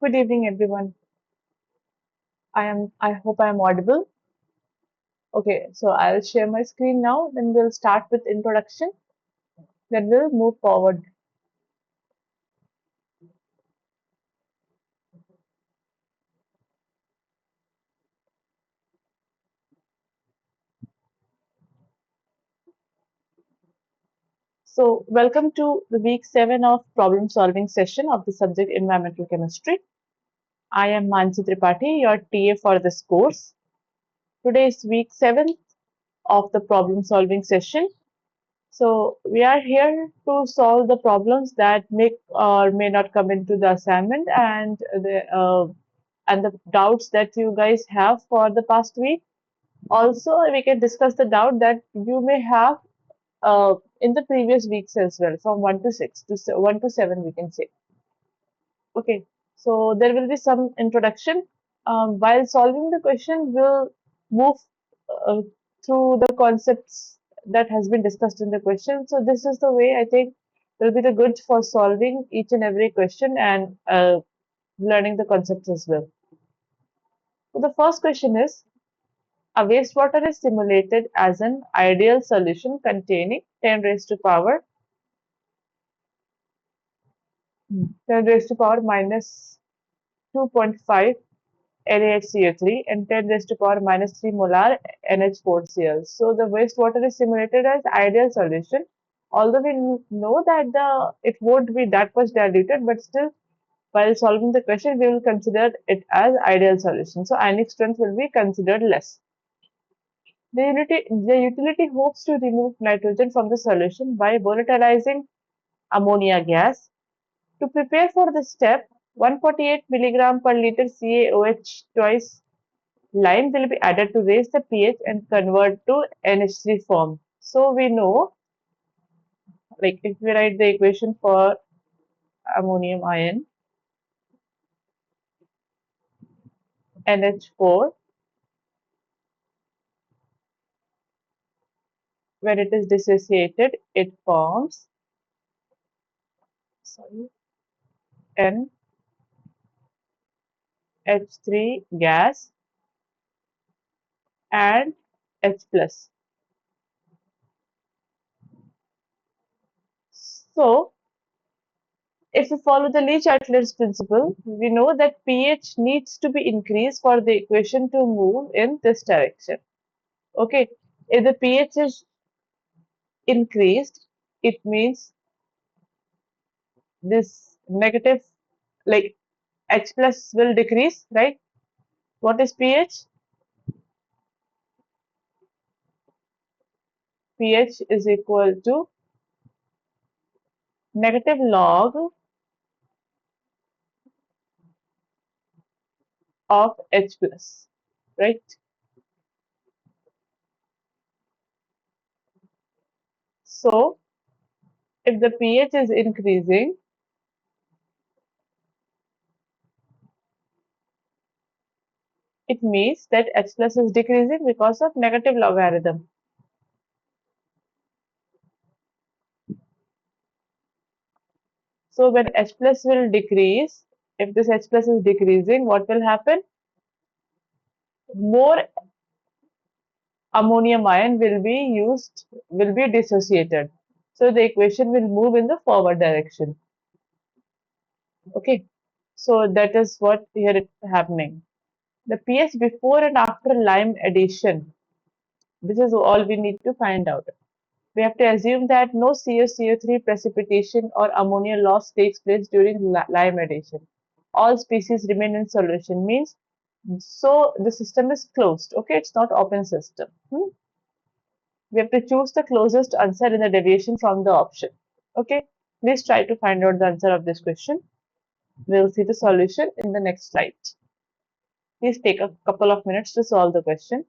Good evening, everyone. I hope I am audible. Okay, so I'll share my screen now, then we'll start with introduction, then we'll move forward. So, welcome to the week 7 of problem solving session of the subject environmental chemistry. I am Mansi Tripathi, your TA for this course. Today is week 7 of the problem solving session. So, we are here to solve the problems that may or may not come into the assignment and the doubts that you guys have for the past week. Also, we can discuss the doubt that you may have in the previous weeks as well, from 1 to 6 to 1 to 7, we can say. Okay, so there will be some introduction. While solving the question, we'll move uh, through the concepts that has been discussed in the question. So this is the way I think will be the good for solving each and every question and learning the concepts as well. So the first question is, a wastewater is simulated as an ideal solution containing 10 raised to power 10 raised to power minus 2.5 NaHCO3 and 10 raised to power minus 3 molar NH4Cl. So the wastewater is simulated as ideal solution. Although we know that it won't be that much diluted, but still, while solving the question, we will consider it as ideal solution. So ionic strength will be considered less. The utility hopes to remove nitrogen from the solution by volatilizing ammonia gas. To prepare for this step, 148 milligram per liter CaOH twice lime will be added to raise the pH and convert to NH3 form. So we know, like if we write the equation for ammonium ion, NH4, when it is dissociated, it forms sorry, NH3 gas and H plus. So if we follow the Le-Chatelier's principle, we know that pH needs to be increased for the equation to move in this direction. Okay, if the pH is increased, it means this negative, like H plus will decrease, right? What is pH? pH is equal to negative log of H plus, right? So if the pH is increasing, it means that H plus is decreasing because of negative logarithm. So when H plus will decrease, if this H plus is decreasing, what will happen? More ammonium ion will be dissociated. So the equation will move in the forward direction. Okay. So that is what here is happening. The pH before and after lime addition. This is all we need to find out. We have to assume that no CaCO3 precipitation or ammonia loss takes place during lime addition. All species remain in solution means so the system is closed. Okay, it's not open system. We have to choose the closest answer in the deviation from the option. Okay, please try to find out the answer of this question. We'll see the solution in the next slide. Please take a couple of minutes to solve the question.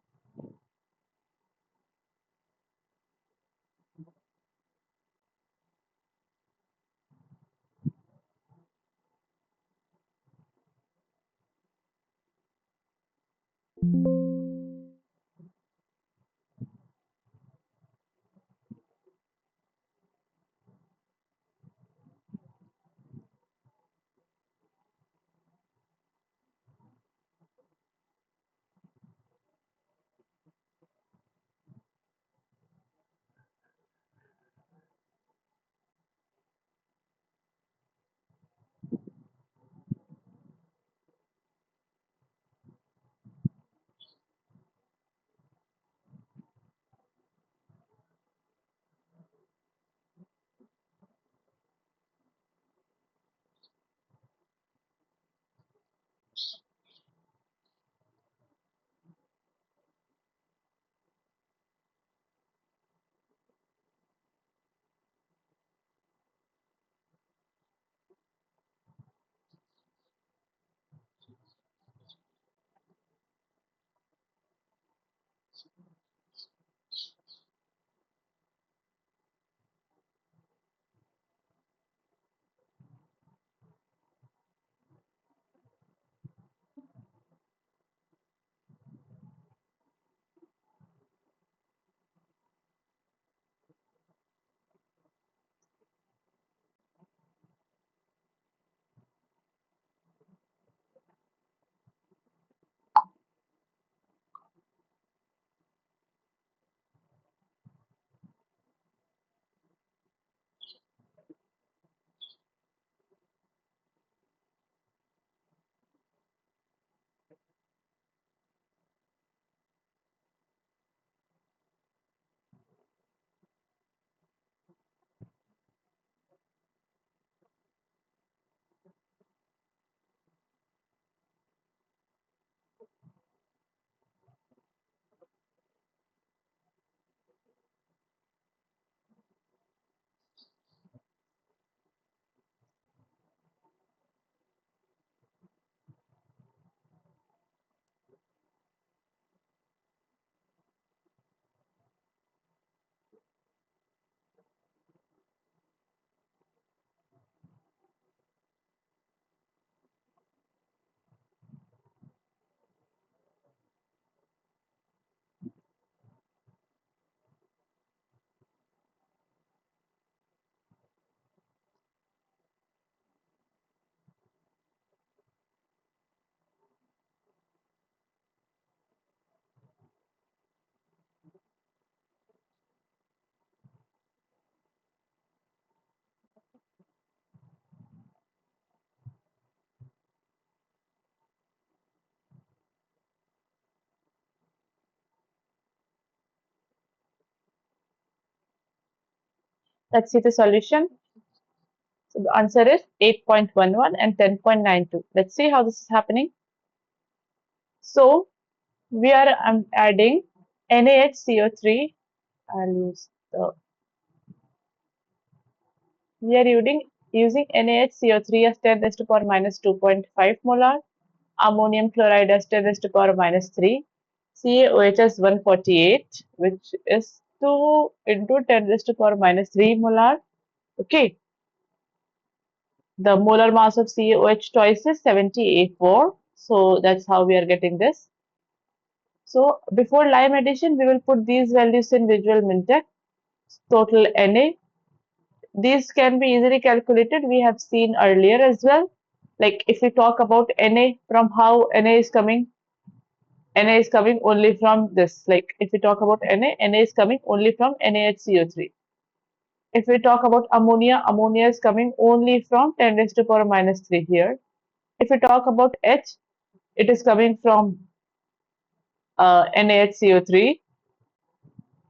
Let's see the solution. So the answer is 8.11 and 10.92. Let's see how this is happening. So we are adding NaHCO3. I'll use the we are using NaHCO3 as 10 raised to power minus 2.5 molar, ammonium chloride as 10 raised to power minus 3, CaOH as 148, which is 2 into 10 raised to power minus 3 molar. Okay, the molar mass of CaOH twice is 70A4. So that's how we are getting this. So before lime addition, we will put these values in Visual Mintek. Total Na. These can be easily calculated. We have seen earlier as well. Like if we talk about Na, from how Na is coming only from this. Like if we talk about Na is coming only from NaHCO3. If we talk about ammonia, ammonia is coming only from 10 raised to power minus 3 here. If we talk about H, it is coming from NaHCO3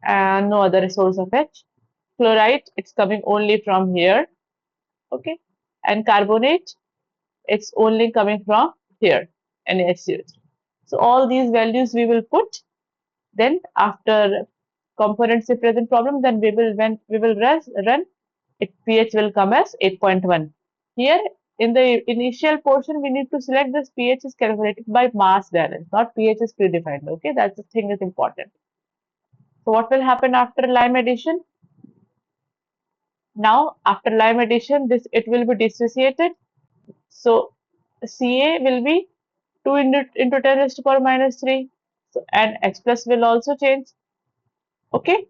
and no other source of H. Chloride, it's coming only from here. Okay. And carbonate, it's only coming from here, NaHCO3. So all these values we will put. Then after components present problem, then when we will run, it pH will come as 8.1. Here in the initial portion, we need to select this pH is calculated by mass balance, not pH is predefined. Okay, that's the thing is important. So what will happen after lime addition? Now after lime addition, this it will be dissociated. So Ca will be 2 into 10 raised to power minus 3. So and H plus will also change. Okay,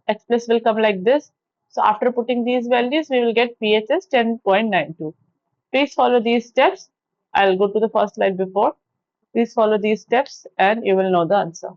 H plus will come like this. So after putting these values, we will get pH as 10.92. Please follow these steps. I'll go to the first slide before. Please follow these steps and you will know the answer.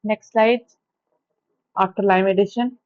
Next slide. After Lime addition.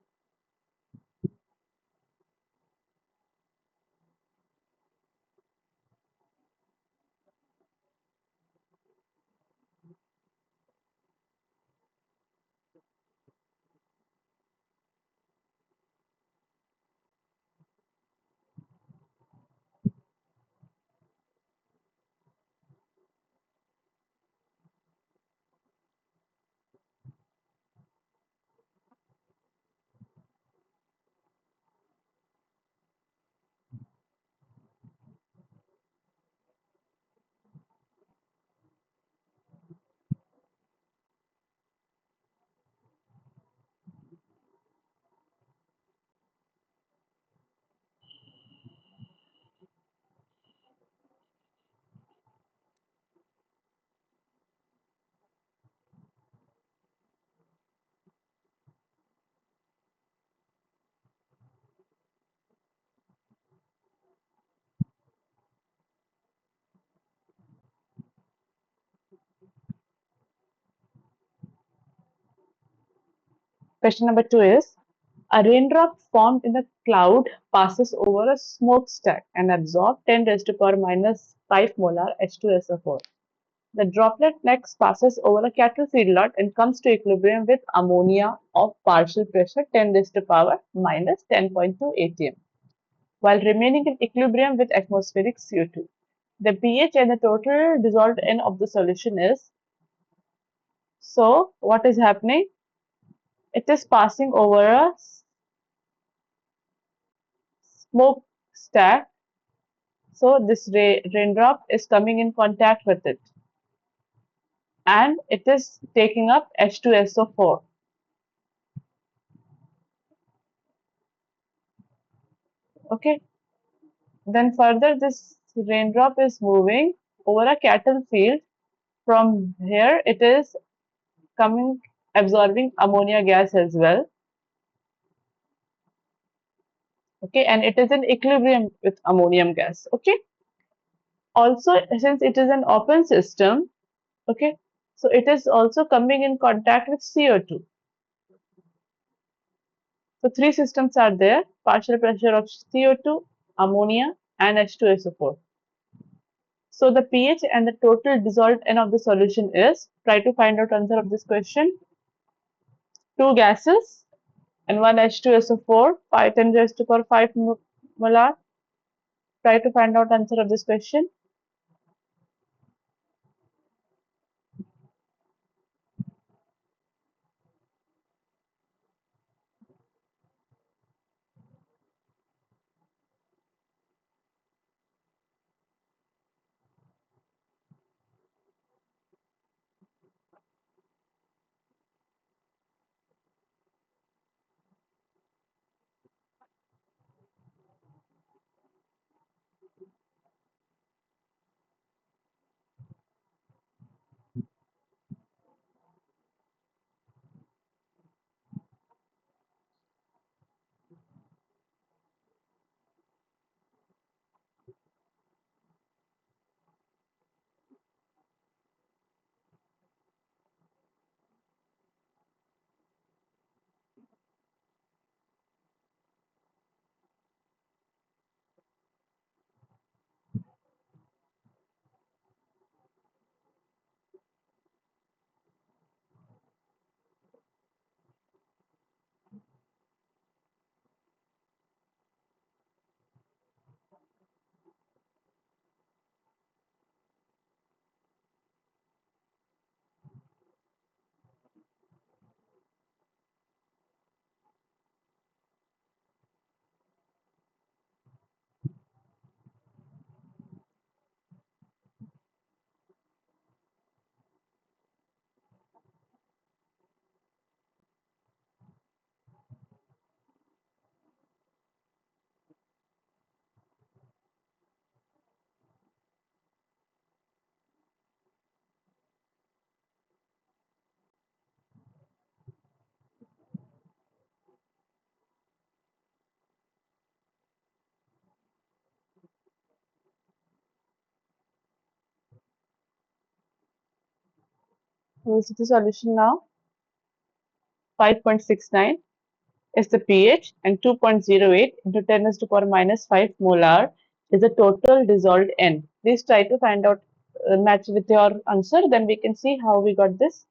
Question number 2 is, a raindrop formed in a cloud passes over a smokestack and absorbs 10 raised to power minus 5 molar H2SO4. The droplet next passes over a cattle feedlot and comes to equilibrium with ammonia of partial pressure 10 raised to power minus 10.2 atm, while remaining in equilibrium with atmospheric CO2. The pH and the total dissolved N of the solution is, so what is happening? It is passing over a smokestack, so this raindrop is coming in contact with it and it is taking up H2SO4. Okay, then further this raindrop is moving over a cattle field. From here it is coming, absorbing ammonia gas as well. Okay, and it is in equilibrium with ammonium gas. Okay, also since it is an open system, okay, so it is also coming in contact with CO2. So three systems are there: partial pressure of CO2, ammonia, and H2SO4. So the pH and the total dissolved N of the solution is, try to find out answer of this question. Two gases and one H2SO4, 5 10 raised to power 5 molar. Try to find out answer of this question. We'll see the solution now. 5.69 is the pH, and 2.08 into 10 raised to power minus 5 molar is the total dissolved N. Please try to find out, match with your answer, then we can see how we got this.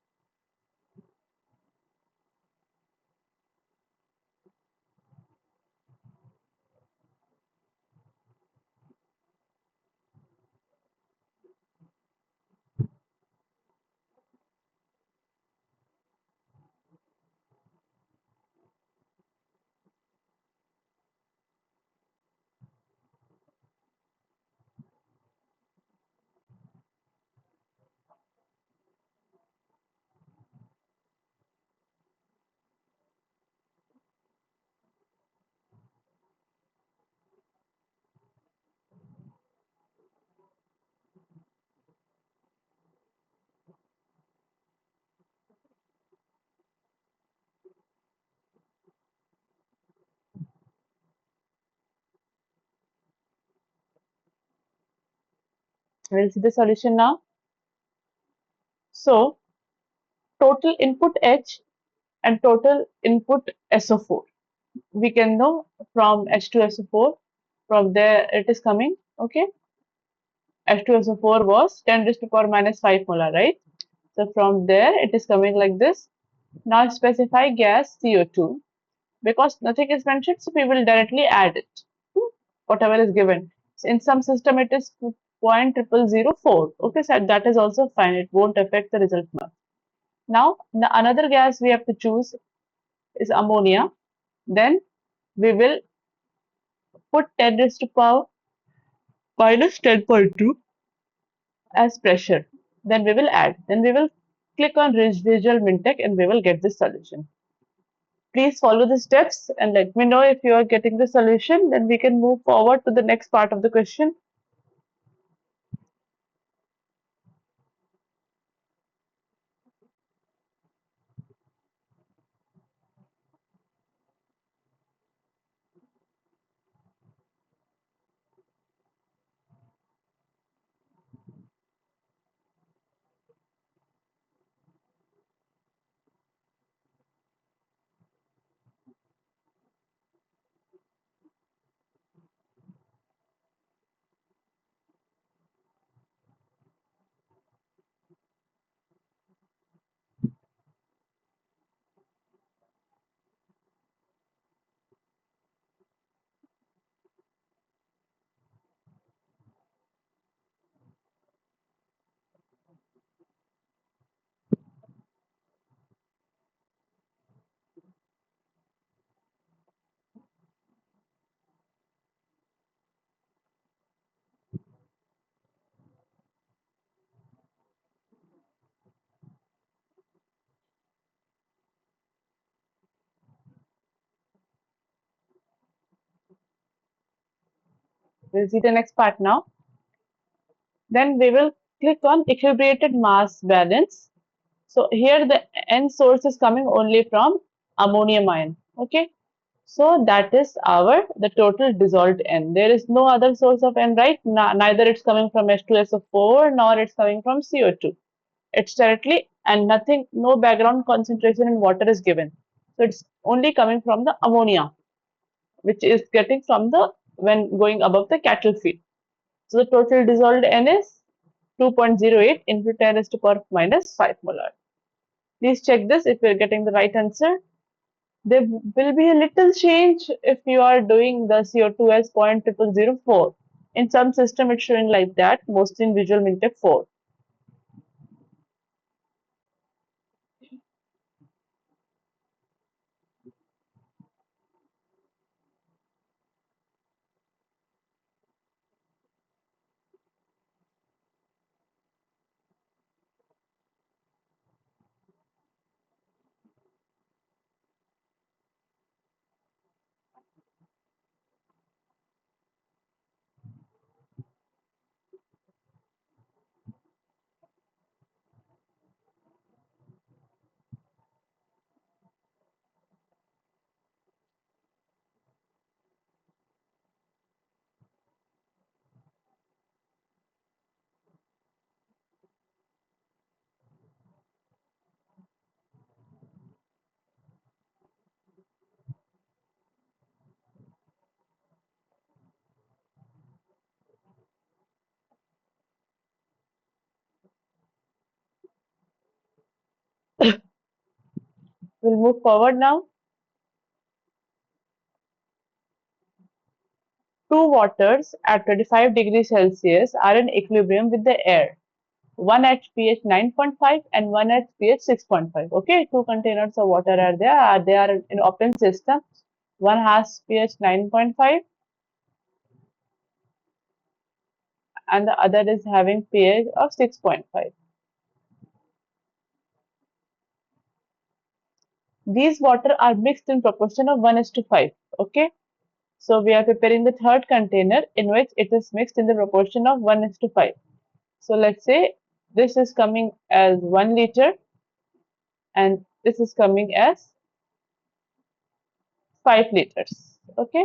We'll see the solution now. So, total input H and total input SO4. We can know from H2SO4, from there it is coming, okay? H2SO4 was 10 raised to power minus 5 molar, right? So from there it is coming like this. Now specify gas CO2, because nothing is mentioned, so we will directly add it to whatever is given. So in some system it is 0.0004. Okay, so that is also fine. It won't affect the result much. Now the another gas we have to choose is ammonia. Then we will put 10 raised to power minus 10.2 as pressure. Then we will add. Then we will click on Visual Mintek and we will get this solution. Please follow the steps and let me know if you are getting the solution. Then we can move forward to the next part of the question. We'll see the next part now. Then we will click on equilibrated mass balance. So here the N source is coming only from ammonium ion. Okay. So that is our the total dissolved N. There is no other source of N, right? Neither it's coming from H2SO4 nor it's coming from CO2. It's directly, and nothing, no background concentration in water is given. So it's only coming from the ammonia, which is getting from the when going above the cattle feed. So the total dissolved N is 2.08 into 10 raised to power minus 5 molar. Please check this if you're getting the right answer. There will be a little change if you are doing the CO2 as 0.0004. In some system it's showing like that, mostly in Visual Mintek 4. We'll move forward now. Two waters at 25 degrees Celsius are in equilibrium with the air. One at pH 9.5 and one at pH 6.5. Okay, two containers of water are there. They are in open system. One has pH 9.5 and the other is having pH of 6.5. These water are mixed in proportion of 1:5. Okay, so we are preparing the third container in which it is mixed in the proportion of 1:5. So let's say this is coming as 1 liter and this is coming as 5 liters. Okay,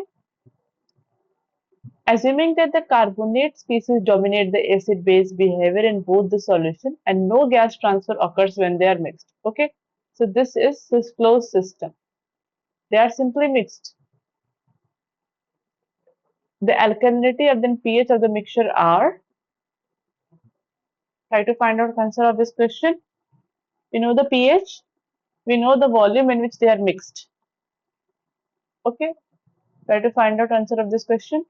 assuming that the carbonate species dominate the acid base behavior in both the solution and no gas transfer occurs when they are mixed. Okay, so this is this closed system. They are simply mixed. The alkalinity and then pH of the mixture are, try to find out answer of this question. We know the pH, we know the volume in which they are mixed. Okay, try to find out answer of this question.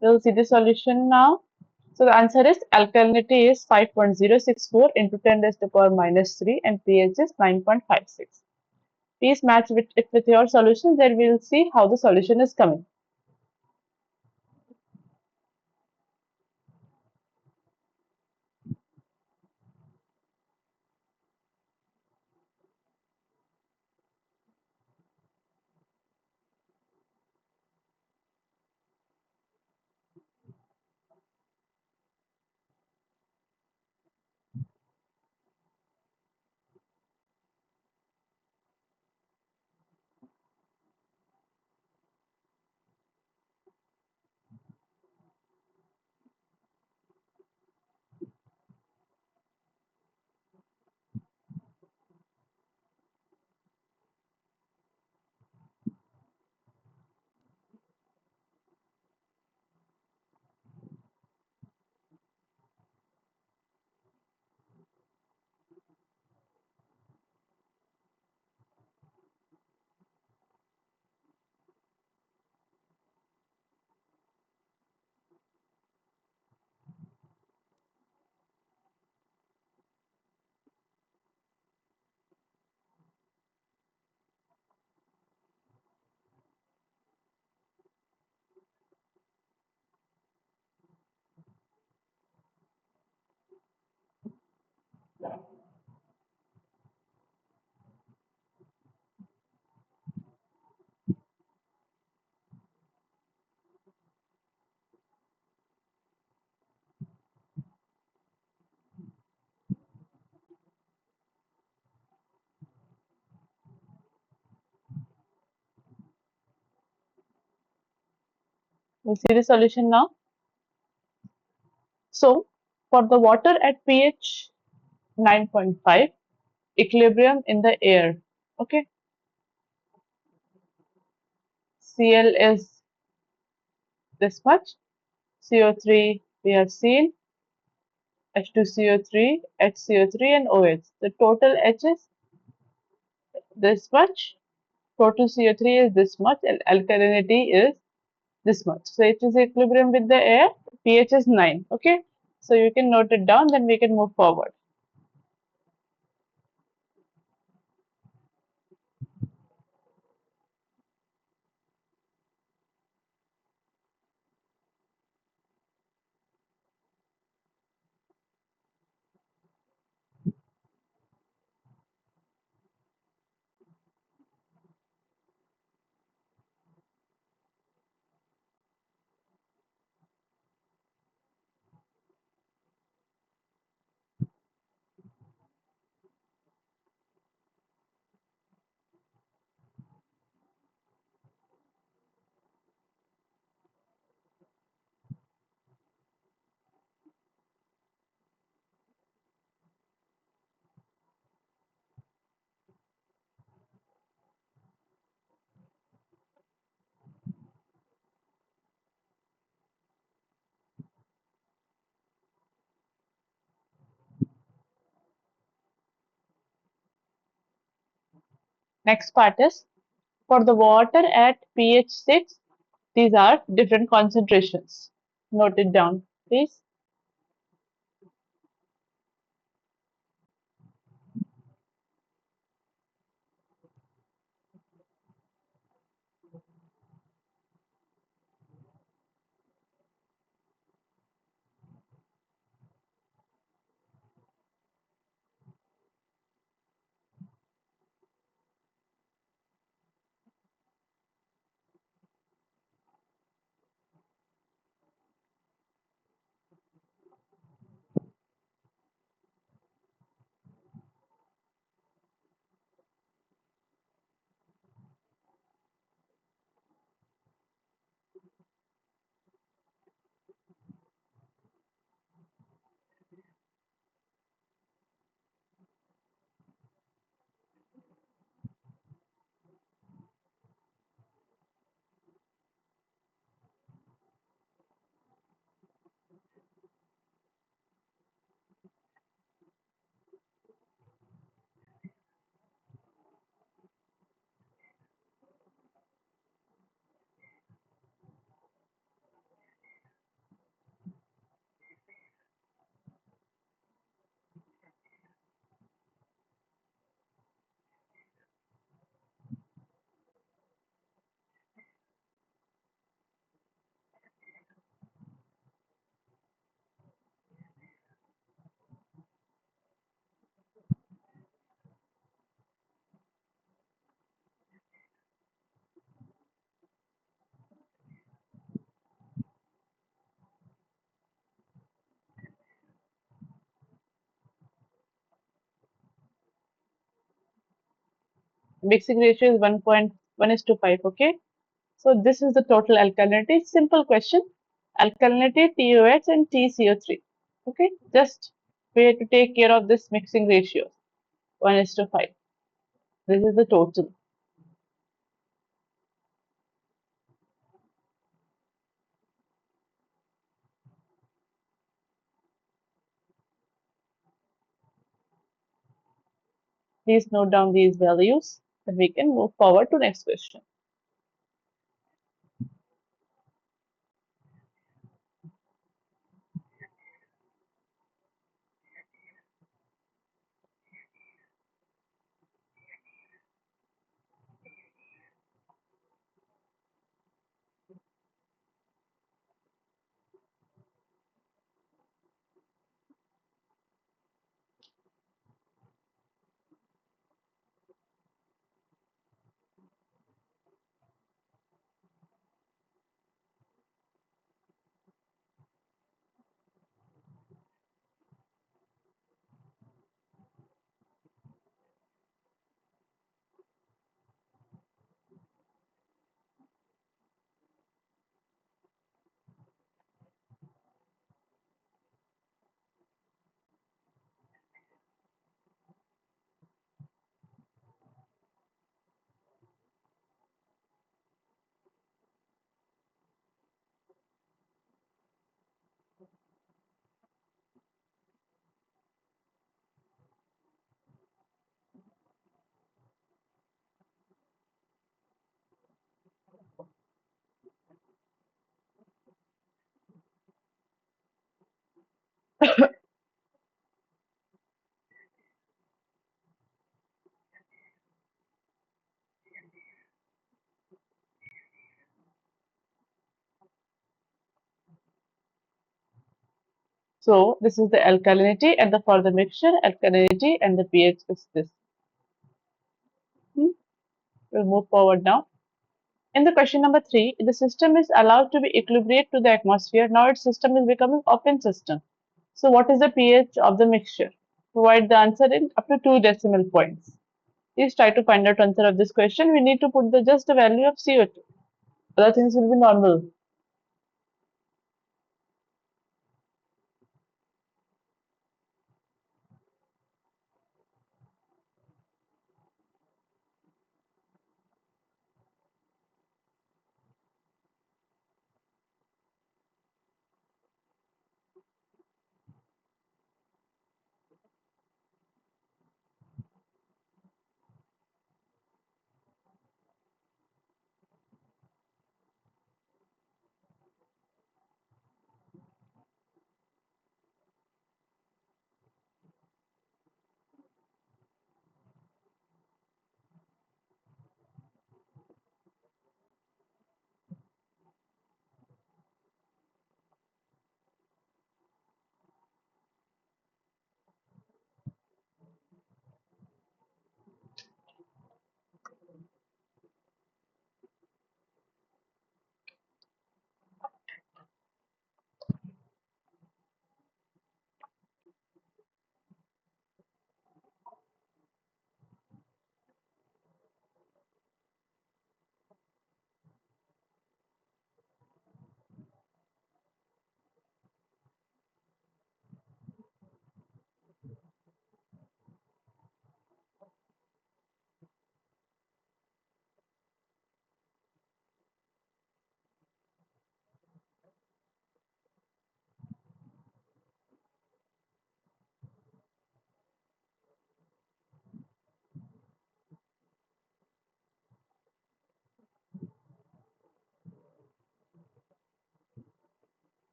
We'll see the solution now. So the answer is alkalinity is 5.064 into 10 raised to the power minus 3 and pH is 9.56. Please match it with your solution, then we'll see how the solution is coming. We'll see the solution now. So, for the water at pH 9.5, equilibrium in the air. Okay, Cl is this much, CO3 we have seen, H2CO3, HCO3 and OH. The total H is this much, total CO3 is this much, and alkalinity is this much. So it is equilibrium with the air, pH is 9. Okay, so you can note it down, then we can move forward. Next part is for the water at pH 6, these are different concentrations. Note it down, please. Mixing ratio is 1.1 is to 5. Okay, so this is the total alkalinity. Simple question. Alkalinity TOH and TCO3. Okay, just we have to take care of this mixing ratio 1 is to 5. This is the total. Please note down these values, then we can move forward to next question. So this is the alkalinity and the for the mixture alkalinity and the pH is this. Hmm. We'll move forward now. In the question number 3, the system is allowed to be equilibrate to the atmosphere. Now its system is becoming open system. So what is the pH of the mixture? Provide the answer in up to 2 decimal points. Please try to find out answer of this question. We need to put the just the value of CO2. Other things will be normal.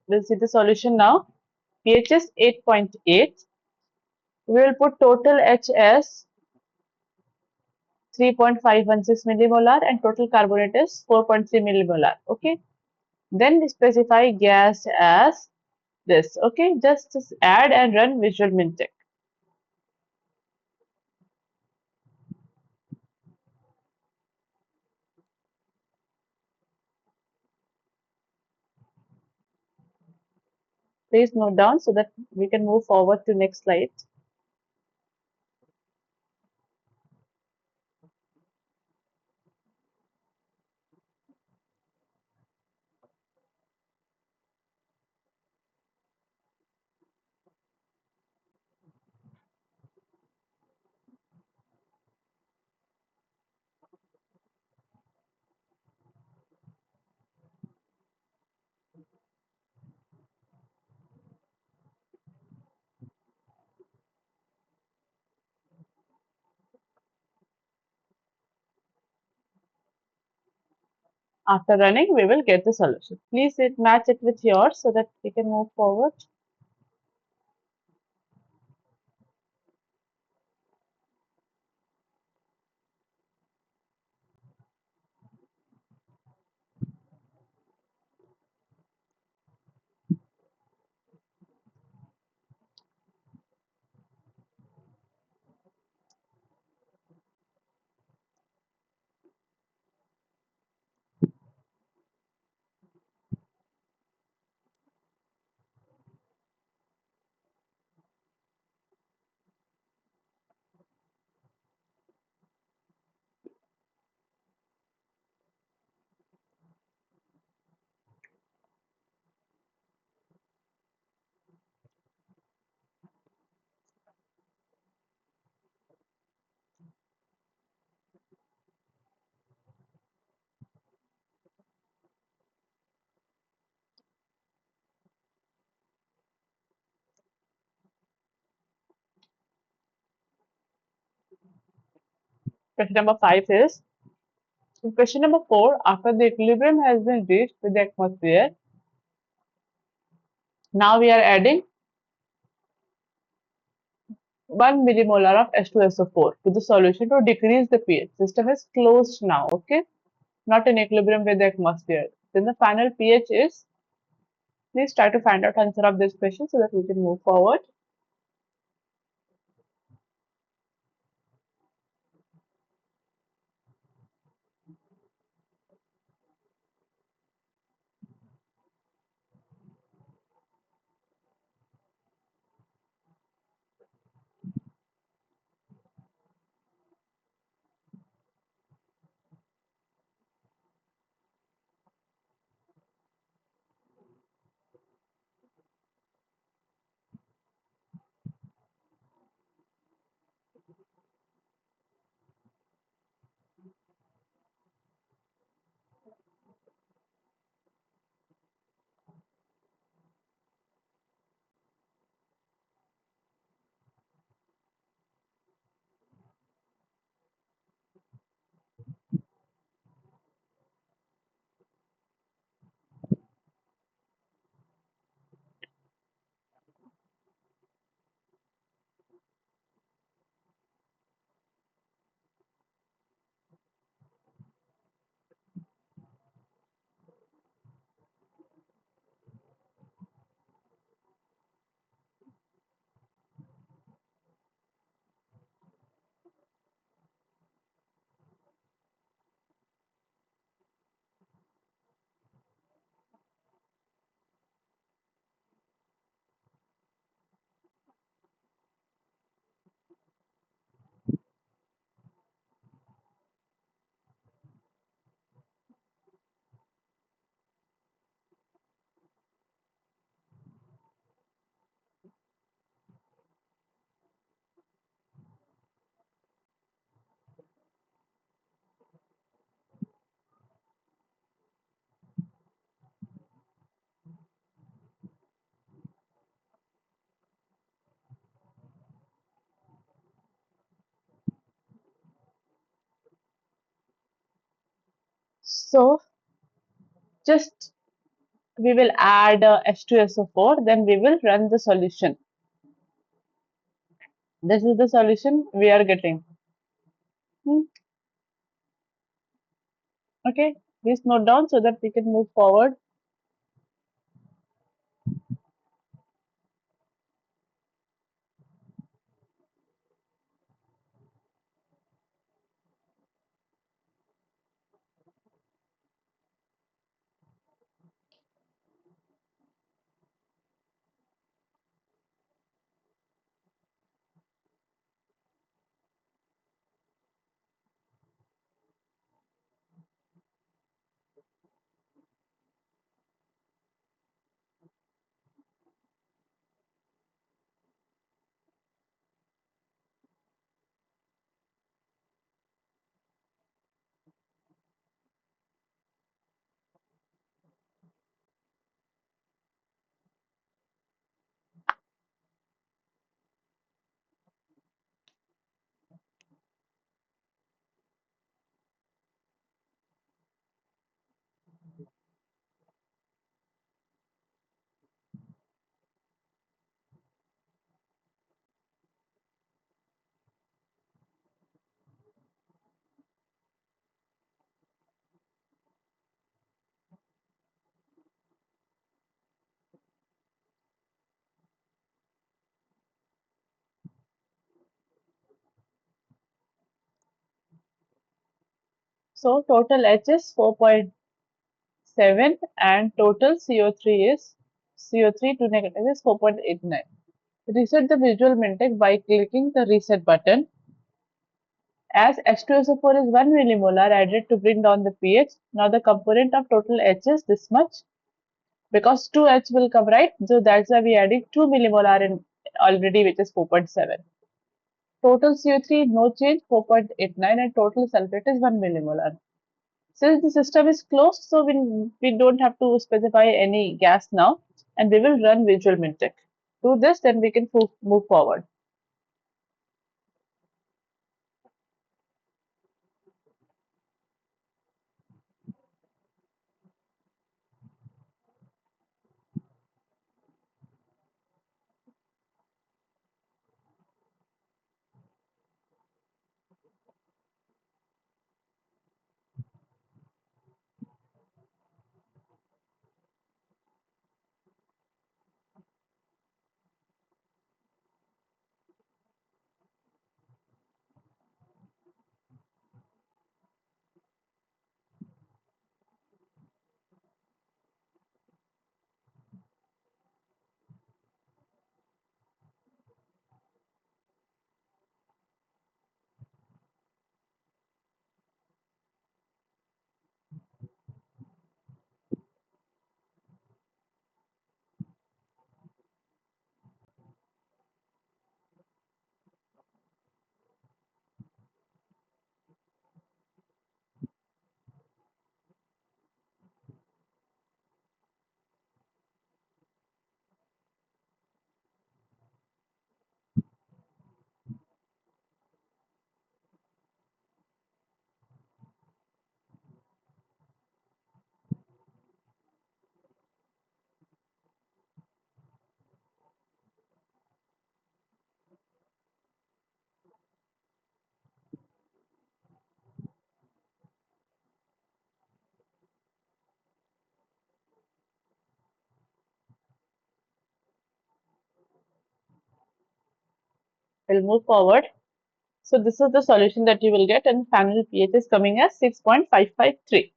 We'll see the solution now. pH is 8.8. We will put total H as 3.516 millimolar and total carbonate is 4.3 millimolar. Okay. Then we specify gas as this. Okay. Just add and run visual mincheck. Please note down so that we can move forward to next slide. After running, we will get the solution. Please match it with yours so that we can move forward. Question number 5 is, in question number 4, after the equilibrium has been reached with the atmosphere, now we are adding 1 millimolar of H2SO4 to the solution to decrease the pH. System is closed now, okay? Not in equilibrium with the atmosphere. Then the final pH is, please try to find out answer of this question so that we can move forward. So just we will add H2SO4, then we will run the solution. This is the solution we are getting. Hmm. Okay, please note down so that we can move forward. So total H is 4.7 and total CO3 to negative is 4.89. Reset the visual mintex by clicking the reset button. As H2SO4 is 1 millimolar added to bring down the pH, now the component of total H is this much. Because 2H will come, right? So that's why we adding 2 millimolar in already, which is 4.7. Total CO3 no change 4.89 and total sulfate is 1 millimolar. Since the system is closed, so we don't have to specify any gas now, and we will run visual mintex. Do this, then we can move forward. We'll move forward. So this is the solution that you will get, and final pH is coming as 6.553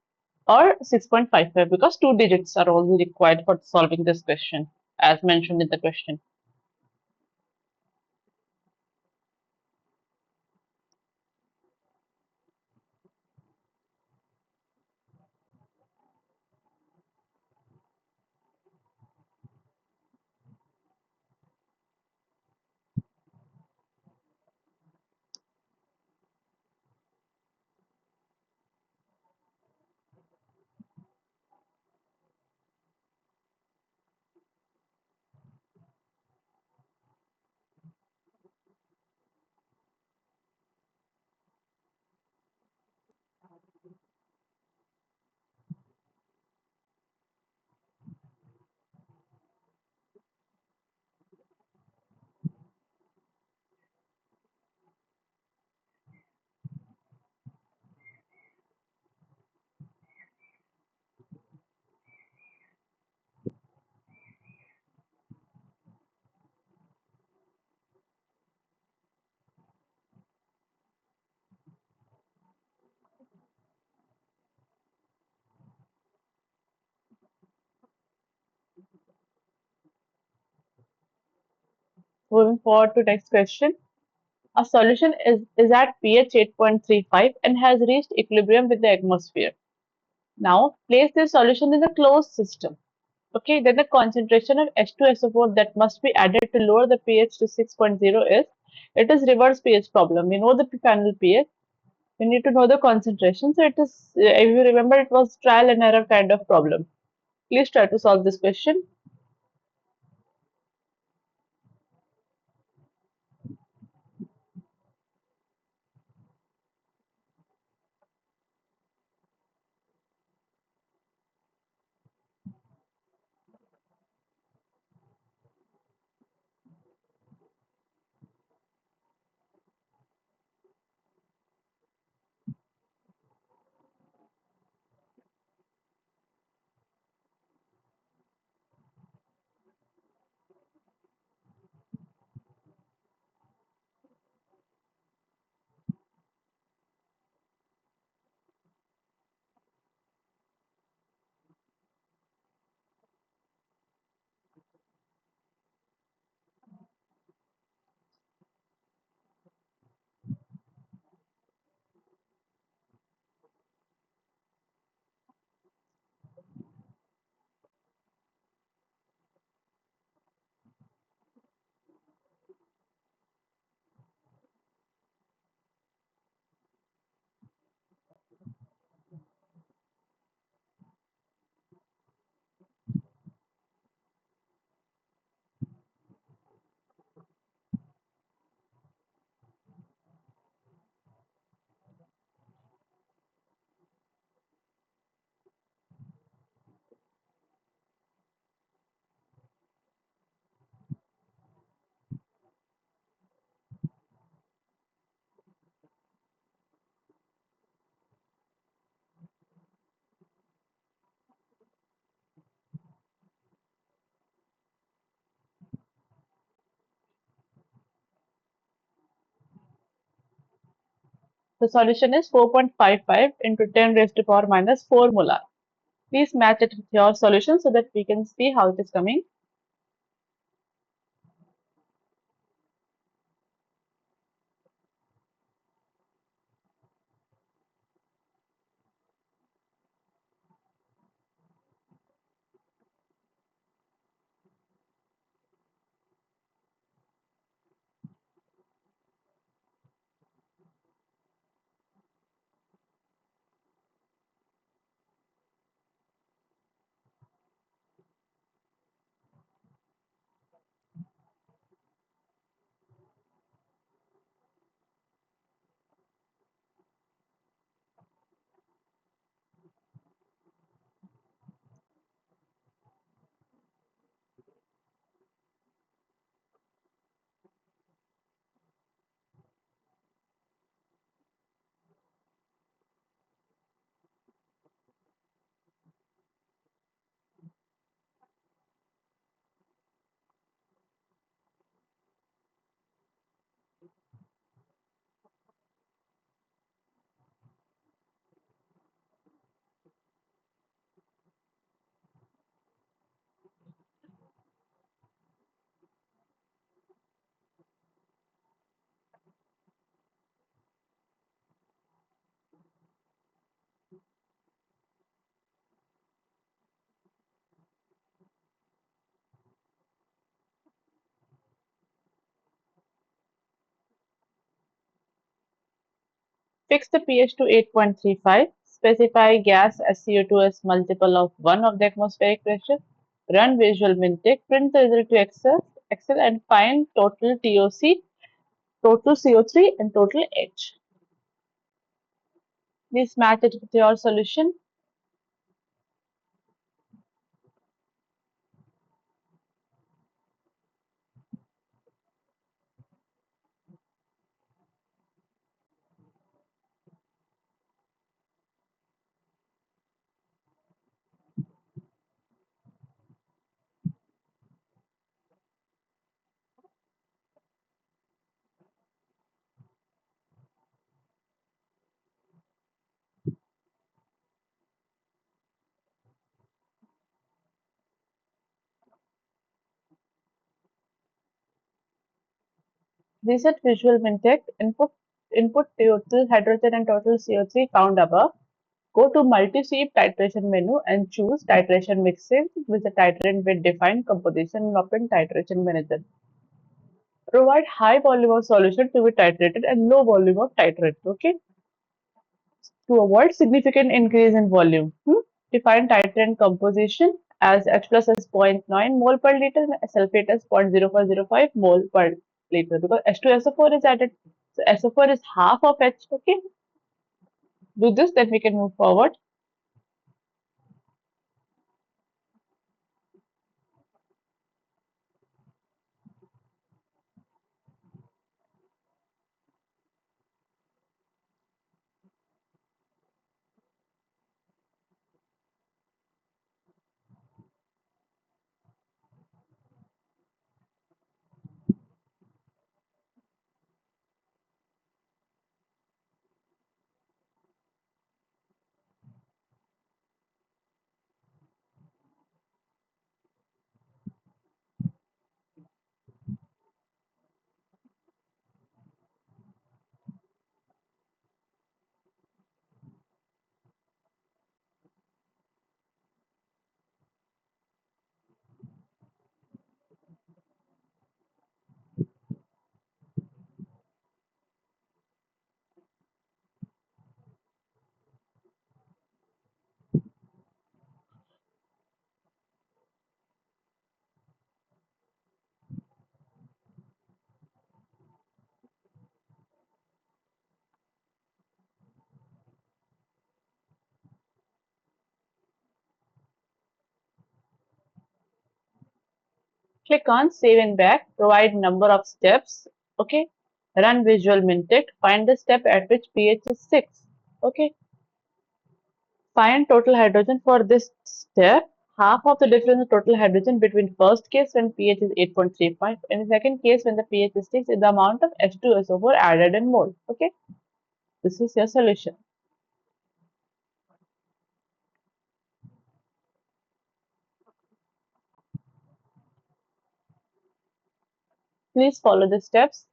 or 6.55 because two digits are only required for solving this question, as mentioned in the question. Moving forward to next question. A solution is at pH 8.35 and has reached equilibrium with the atmosphere. Now, place this solution in a closed system. Okay, then the concentration of H2SO4 that must be added to lower the pH to 6.0 is, it is reverse pH problem. We know the final pH. We need to know the concentration. So it is, if you remember, it was trial and error kind of problem. Please try to solve this question. The solution is 4.55 into 10 raised to power minus 4 molar. Please match it with your solution so that we can see how it is coming. Fix the pH to 8.35. Specify gas as CO2 as multiple of 1 of the atmospheric pressure. Run visual mintic. Print the result to Excel and find total TOC, total CO3 and total H. Please match it with your solution. Reset visual mintic. Input total hydrogen and total CO3 found above. Go to multi-sweep titration menu and choose titration mixing with the titrant with defined composition and open titration manager. Provide high volume of solution to be titrated and low volume of titrant. Okay, to avoid significant increase in volume. Define titrant composition as H plus as 0.9 mole per liter and sulfate as 0.0405 mole per liter because H2SO4 is added. So SO4 is half of H. Okay, do this, then we can move forward. Click on save and back, provide number of steps, okay. Run visual mintic, find the step at which pH is 6, okay. Find total hydrogen for this step. Half of the difference of total hydrogen between first case when pH is 8.35 and the second case when the pH is 6 is the amount of H2SO4 added in mole, okay. This is your solution. Please follow the steps.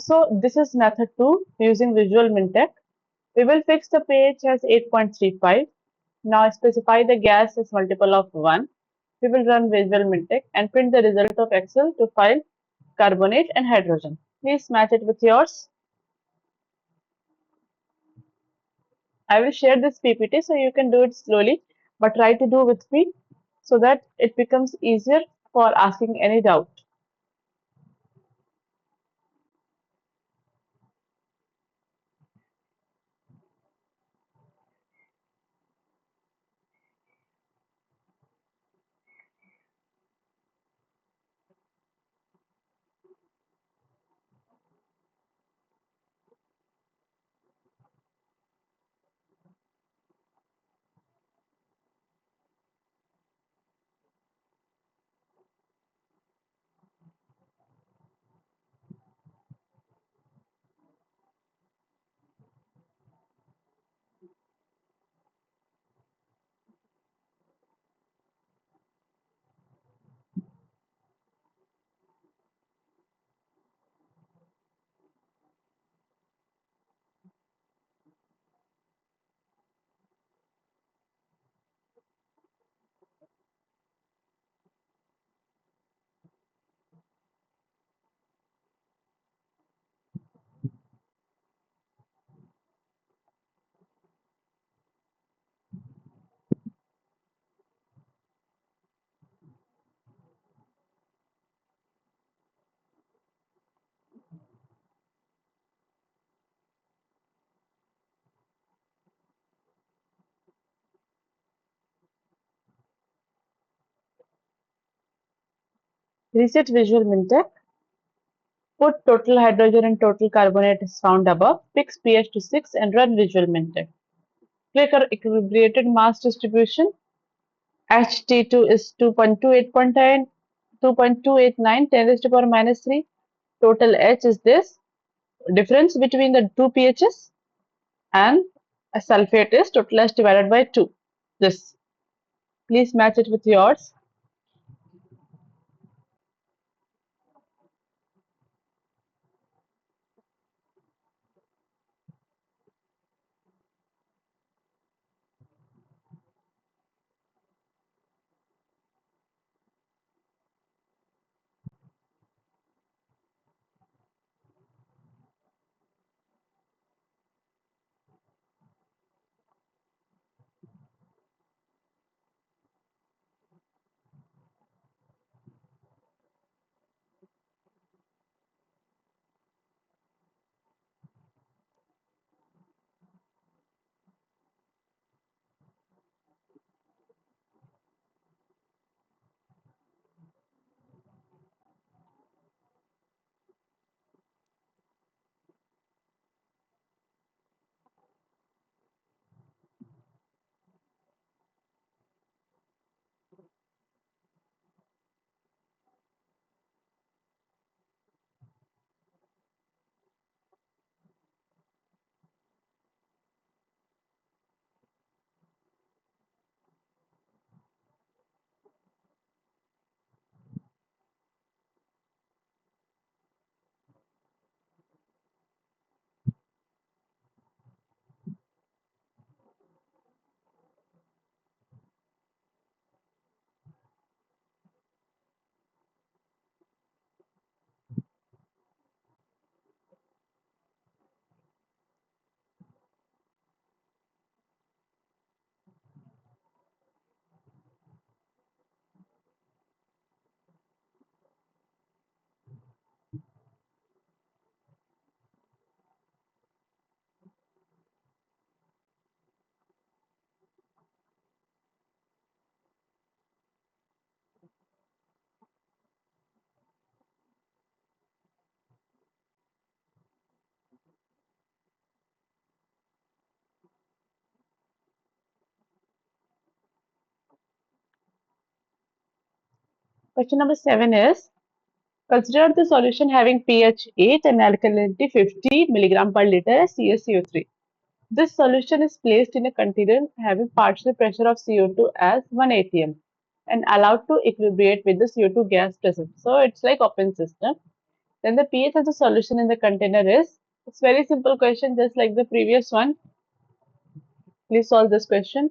So this is method 2 using visual mintic. We will fix the pH as 8.35. Now specify the gas as multiple of 1. We will run visual mintic and print the result of Excel to file carbonate and hydrogen. Please match it with yours. I will share this PPT so you can do it slowly, but try to do with me so that it becomes easier for asking any doubt. Reset visual Mintek. Put total hydrogen and total carbonate is found above. Fix pH to 6 and run visual Mintek. Click on equilibrated mass distribution. HT2 is 2.28.10, 2.289, 10 raised to power minus 3. Total H is this. Difference between the two pHs, and a sulfate is total H divided by 2. This. Please match it with yours. Question number 7 is, consider the solution having pH 8 and alkalinity 50 milligram per liter as CaCO3. This solution is placed in a container having partial pressure of CO2 as 1 atm and allowed to equilibrate with the CO2 gas present. So it's like open system. Then the pH of the solution in the container is, it's very simple question just like the previous one. Please solve this question.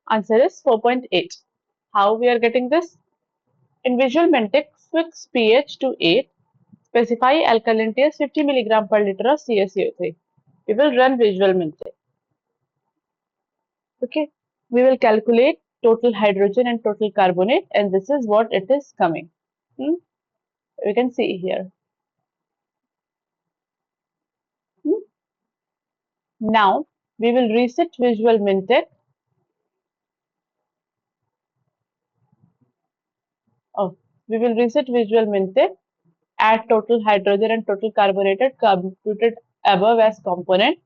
Answer is 4.8. How we are getting this? In visual Mentic, fix pH to 8. Specify alkalinity as 50 milligram per liter of CaCO3. We will run visual Mentic. Okay. We will calculate total hydrogen and total carbonate, and this is what it is coming. Hmm? We can see here. Hmm? Now we will reset visual Mintek. Oh, we will reset visual Mintek. Add total hydrogen and total carbonated computed above as component.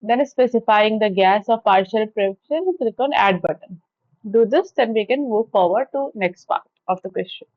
Then specifying the gas of partial fraction, click on add button. Do this, then we can move forward to next part of the question.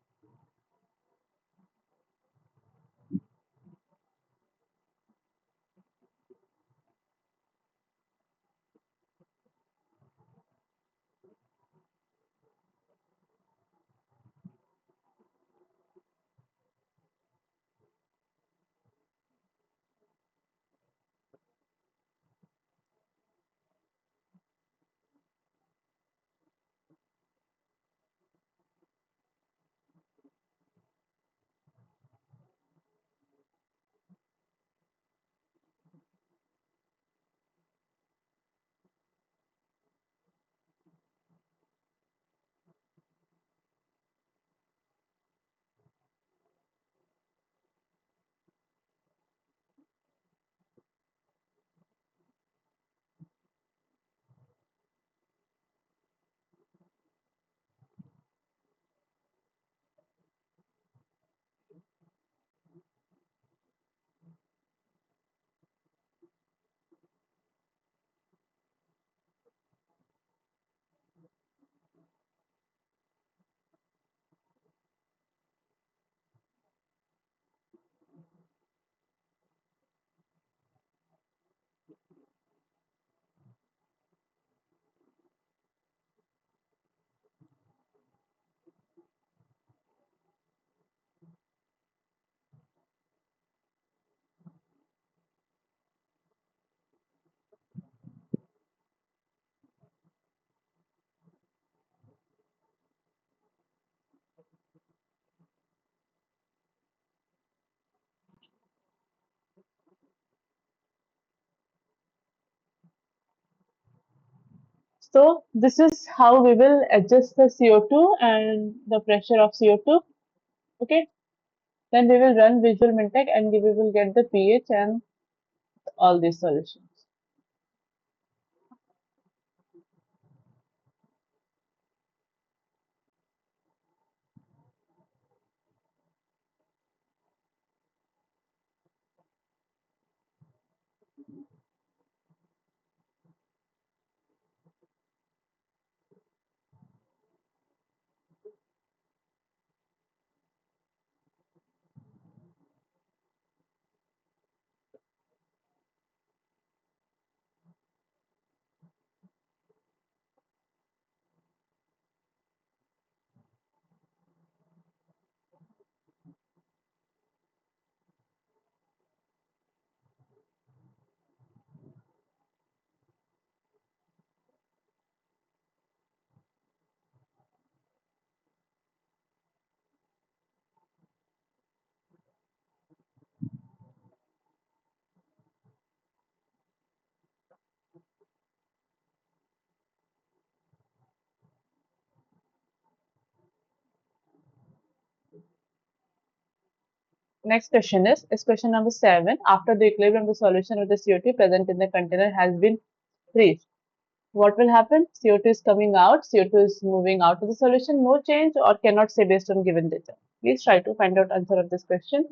So this is how we will adjust the CO2 and the pressure of CO2. Okay. Then we will run visual Mintek and we will get the pH and all these solutions. Next question is question number 7. After the equilibrium, the solution with the CO2 present in the container has been freezed. What will happen? CO2 is coming out, CO2 is moving out of the solution, no change or cannot say based on given data. Please try to find out answer of this question.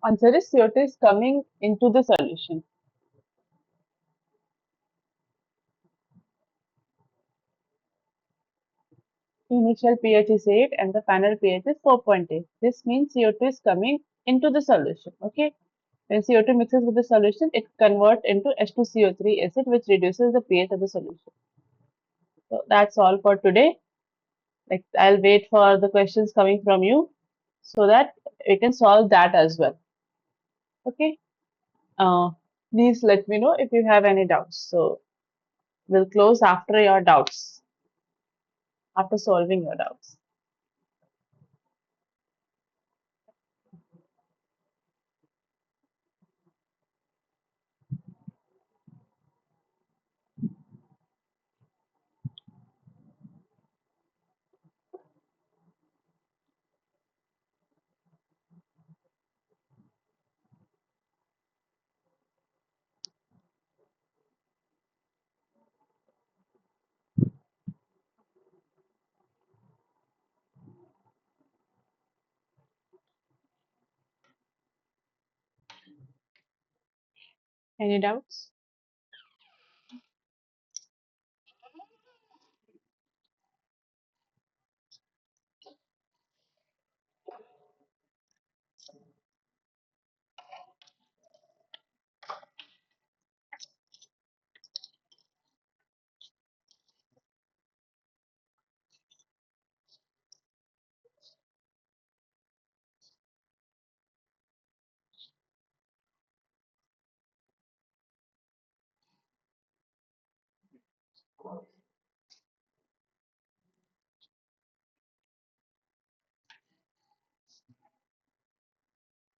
Answer is CO2 is coming into the solution. Initial pH is 8 and the final pH is 4.8. This means CO2 is coming into the solution. Okay. When CO2 mixes with the solution, it converts into H2CO3 acid, which reduces the pH of the solution. So that's all for today. Like I'll wait for the questions coming from you so that we can solve that as well. Okay. Uh, Please let me know if you have any doubts. So we'll close after your doubts, after solving your doubts. Any doubts?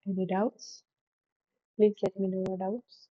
Any doubts? Please let me know your doubts.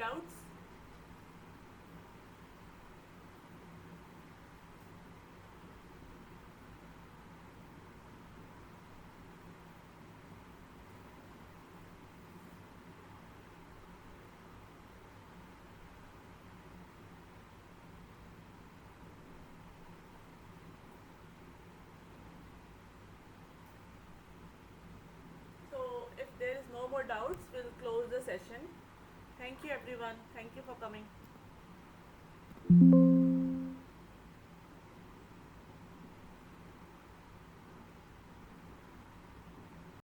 doubts? So if there is no more doubts, we'll close the session. Thank you everyone. Thank you for coming.